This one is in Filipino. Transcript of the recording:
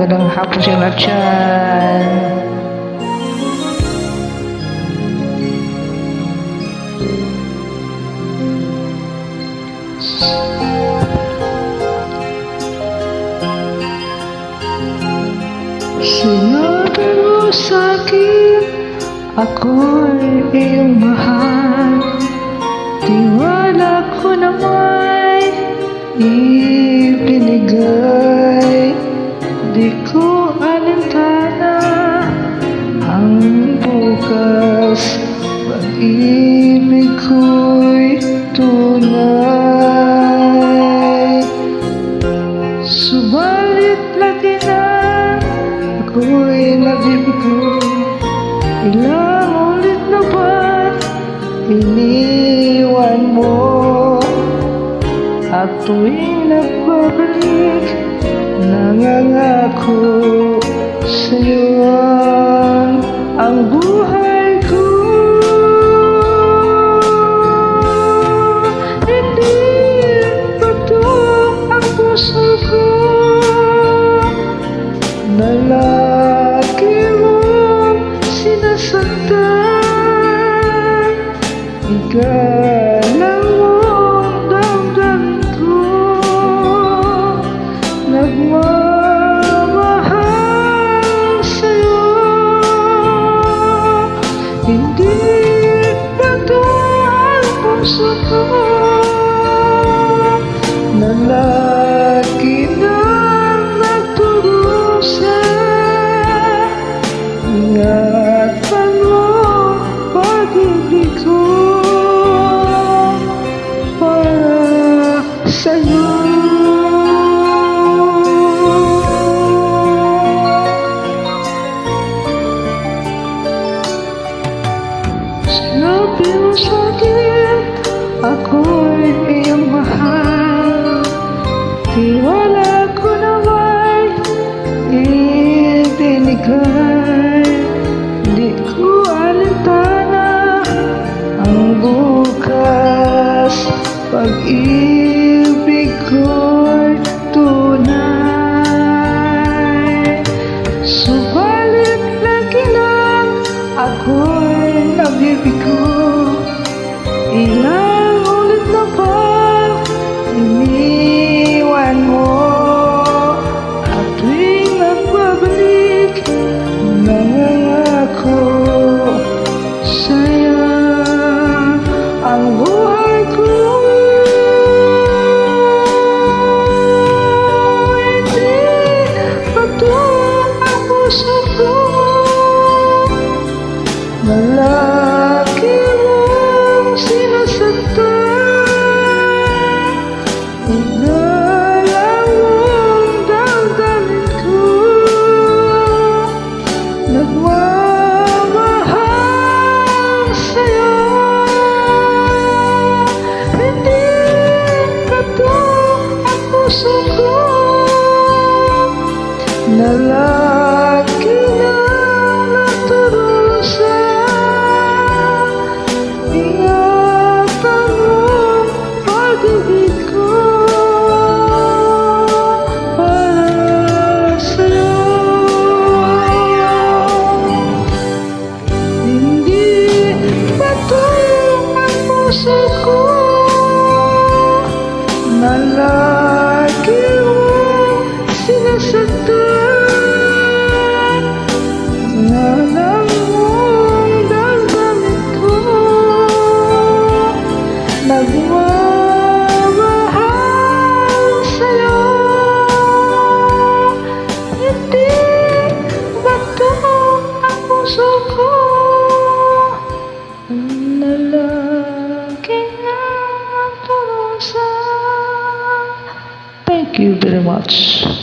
magandang hapon sa lahat dyan. Sinabi mo sa'kin, ako'y iyong mahal. Tiwala ko na may ibinigay. Di ko alintana ang bukas. Pag-ibig ko'y tunay. Subalit lagi na ako'y nabibigo. Ilang ulit na ba iniwan mo? At tuwing nagbabalik, nangangako sa'yo ang buhay ko. Hindi patok ang puso ko na lagi mong sinasaktan. Igalang mong damdamin ko, nagmamahal sa'yo. Hindi bato ang puso ko na lagi nang nagturusa. Ingatan mo pag-ibig ko para sa'yo. Sinabi mo sa'kin, ako'y iyong mahal. Tiwala ko na may ibinigay. Di ko alintana ang bukas. Pag-ibig ko'y tunay. Subalit lagi lang ako'y nabibigo. Ilang ulit na ba iniwan mo? At tuwing nagbabalik, nangangako sa'yo ang buhay ko. Hindi patok ang puso ko na lagi mong sinasaktan. Igalang mong damdamin ko, nagmamahal sa'yo. Hindi patok ang puso ko na lagi nang naturusa. Ingatan mo pag-ibig ko para sa'yo. Hindi patok ang puso ko na lagi mong sinasaktan. Alam mong damdamin ko, nagmamahal sa'yo. Hindi batok ang puso ko na lagi nang naturusa. Thank you very much.